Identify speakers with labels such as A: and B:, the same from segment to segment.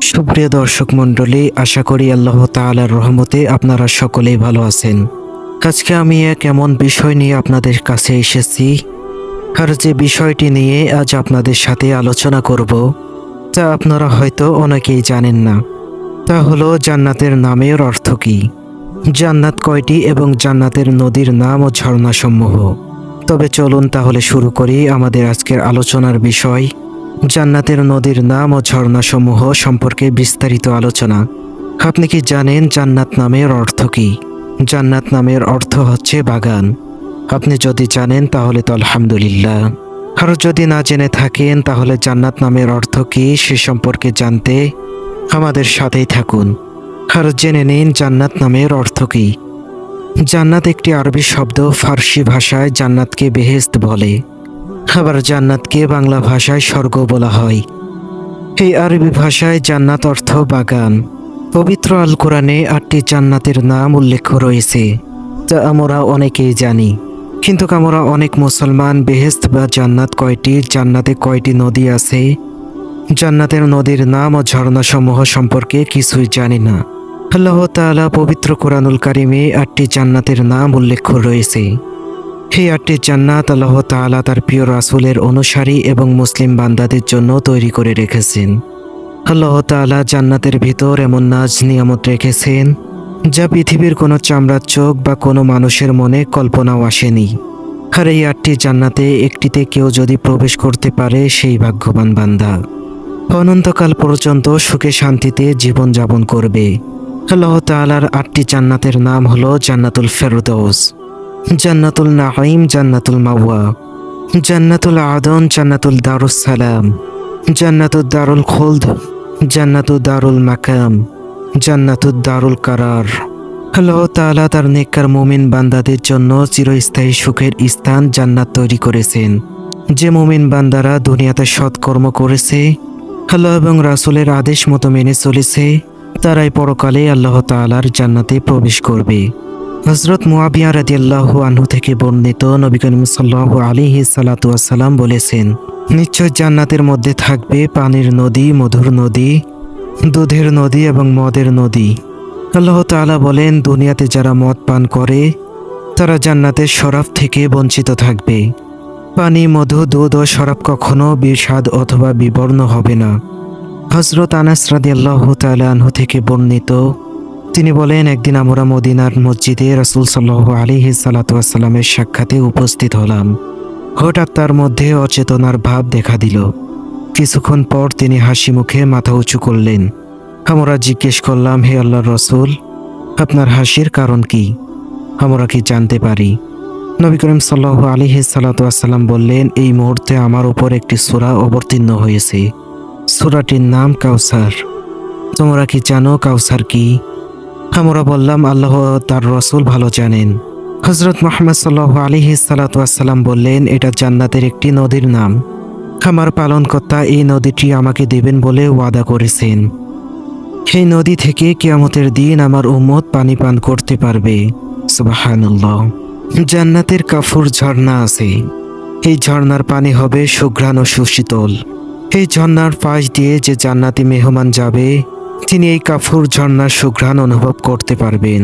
A: সুপ্রিয় দর্শক মণ্ডলী, আশা করি আল্লাহ তাআলার রহমতে আপনারা সকলেই ভালো আছেন। আজকে আমি এক এমন বিষয় নিয়ে আপনাদের কাছে এসেছি, আর যে বিষয়টি নিয়ে আজ আপনাদের সাথে আলোচনা করব তা আপনারা হয়তো অনেকেই জানেন না। তা হলো জান্নাতের নামের অর্থ কী, জান্নাত কয়টি এবং জান্নাতের নদীর নাম ও ঝর্ণাসমূহ। তবে চলুন তাহলে শুরু করি আমাদের আজকের আলোচনার বিষয়, জান্নাতের নদীর নাম ও ঝর্ণাসমূহ সম্পর্কে বিস্তারিত আলোচনা। আপনি কি জানেন জান্নাত নামের অর্থ কী? জান্নাত নামের অর্থ হচ্ছে বাগান। আপনি যদি জানেন তাহলে তো আলহামদুলিল্লাহ, আর যদি না জেনে থাকেন তাহলে জান্নাত নামের অর্থ কী সে সম্পর্কে জানতে আমাদের সাথেই থাকুন আর জেনে নিন জান্নাত নামের অর্থ কী। জান্নাত একটি আরবি শব্দ, ফার্সি ভাষায় জান্নাতকে বেহেশত বলে, আবার জান্নাতকে বাংলা ভাষায় স্বর্গ বলা হয়। এই আরবি ভাষায় জান্নাত অর্থ বাগান। পবিত্র আল কোরআনে 8টি জান্নাতের নাম উল্লেখ রয়েছে, যা আমরা অনেকেই জানি, কিন্তু আমরা অনেক মুসলমান বেহেশত বা জান্নাত কয়টি, জান্নাতে কয়টি নদী আছে, জান্নাতের নদীর নাম ও ঝর্ণাসমূহ সম্পর্কে কিছুই জানি না। আল্লাহ তাআলা পবিত্র কোরআনুল কারিমে 8টি জান্নাতের নাম উল্লেখ রয়েছে। এই 8টি জান্নাত আল্লাহ তাআলা তার প্রিয় রাসূলের অনুসারী এবং মুসলিম বান্দাদের জন্য তৈরি করে রেখেছেন। আল্লাহ তাআলা জান্নাতের ভিতর এমন নাজ নিয়ামত রেখেছেন যা পৃথিবীর কোনো চামড়ার চোখ বা কোনো মানুষের মনে কল্পনাও আসেনি। আর এই 8টি জান্নাতে একটিতে কেউ যদি প্রবেশ করতে পারে সেই ভাগ্যবান বান্দা অনন্তকাল পর্যন্ত সুখে শান্তিতে জীবন যাপন করবে। আল্লাহ তাআলার 8টি জান্নাতের নাম হলো জান্নাতুল ফেরদৌস, জান্নাতুল নাঈম, জান্নাতুল মাওয়া, জান্নাতুল আদন, জান্নাতুল দারুস সালাম, জান্নাতুল দারুল খুলদ, জান্নাতুল দারুল মাকাম, জান্নাতুল দারুল কারার। আল্লাহ তাআলা তার নেককার মুমিন বান্দাদের জন্য চিরস্থায়ী সুখের স্থান জান্নাত তৈরি করেছেন। যে মুমিন বান্দারা দুনিয়াতে সৎকর্ম করেছে, আল্লাহ এবং রাসূলের আদেশ মতো মেনে চলেছে, তারাই পরকালে আল্লাহ তাআলার জান্নাতে প্রবেশ করবে। হযরত মুআবিয়া রাদিয়াল্লাহু আনহু থেকে বর্ণিত, নবী করিম সাল্লাল্লাহু আলাইহি সাল্লাতু ওয়াস সালাম বলেছেন, নিশ্চয় জান্নাতের মধ্যে থাকবে পানির নদী, মধুর নদী, দুধের নদী এবং মদের নদী। আল্লাহ তাআলা বলেন, দুনিয়াতে যারা মদ পান করে তারা জান্নাতের শরাব থেকে বঞ্চিত থাকবে। পানি, মধু, দুধ ও শরাব কখনো বিস্বাদ অথবা বিবর্ণ হবে না। হযরত আনাস রাদিয়াল্লাহু তাআলা আনহু থেকে বর্ণিত, তিনি বলেন, একদিন আমরা মদিনার মসজিদে রাসূল সাল্লাল্লাহু আলাইহি সাল্লাতু ওয়াস সালামের সাক্ষাতে উপস্থিত হলাম। হঠাৎ তার মধ্যে অচেতনার ভাব দেখা দিল। কিছুক্ষণ পর তিনি হাসি মুখে মাথা উঁচু করলেন। আমরা জিজ্ঞেস করলাম, হে আল্লাহর রাসূল, আপনার হাসির কারণ কি? আমরা কি জানতে পারি? নবী করিম সাল্লাল্লাহু আলাইহি সাল্লাতু ওয়াস সালাম বললেন, এই মুহূর্তে আমার উপর একটি সূরা অবতীর্ণ হয়েছে। সূরাটির নাম কাউসার। তোমরা কি জানো কাউসার কি? আমরা বললাম, আল্লাহ তার রাসূল ভালো জানেন। হযরত মুহাম্মদ সাল্লাল্লাহু আলাইহি সাল্লাতু ওয়াস সালাম বললেন, এটা জান্নাতের একটি নদীর নাম। আমার পালনকর্তা এই নদীটি আমাকে দেবেন বলে ওয়াদা করেছেন। এই নদী থেকে কিয়ামতের দিন আমার উম্মত পানি পান করতে পারবে। সুবহানাল্লাহ। জান্নাতের কাফুর ঝর্ণা আছে। এই ঝর্ণার পানি হবে সুঘ্রাণ ও সুশীতল। এই ঝর্ণার পাশ দিয়ে যে জান্নাতি মেহমান যাবে, তিনি এই কাফুর ঝর্ণার সুঘ্রাণ অনুভব করতে পারবেন,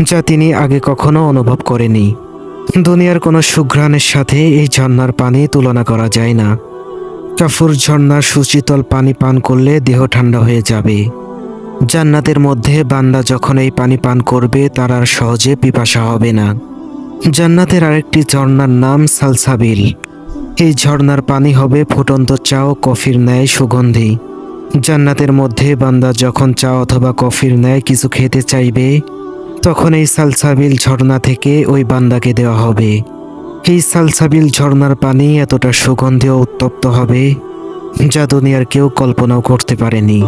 A: যা তিনি আগে কখনো অনুভব করেনি। দুনিয়ার কোনো সুঘ্রাণের সাথে এই ঝর্ণার পানি তুলনা করা যায় না। কাফুর ঝর্ণার সুশীতল পানি পান করলে দেহ ঠান্ডা হয়ে যাবে। জান্নাতের মধ্যে বান্দা যখন এই পানি পান করবে তার আর সহজে পিপাসা হবে না। জান্নাতের আরেকটি ঝর্ণার নাম সালসাবিল। এই ঝর্ণার পানি হবে ফুটন্ত চা ও কফির ন্যায় সুগন্ধি। জান্নাতের মধ্যে বান্দা যখন চা অথবা কফির ন্যায় কিছু খেতে চাইবে, তখন এই সালসাবিল ঝর্ণা থেকে ওই বান্দাকে দেওয়া হবে। এই সালসাবিল ঝর্ণার পানি এতটা সুগন্ধি ও উত্তপ্ত হবে যা দুনিয়ার কেউ কল্পনাও করতে পারেনি।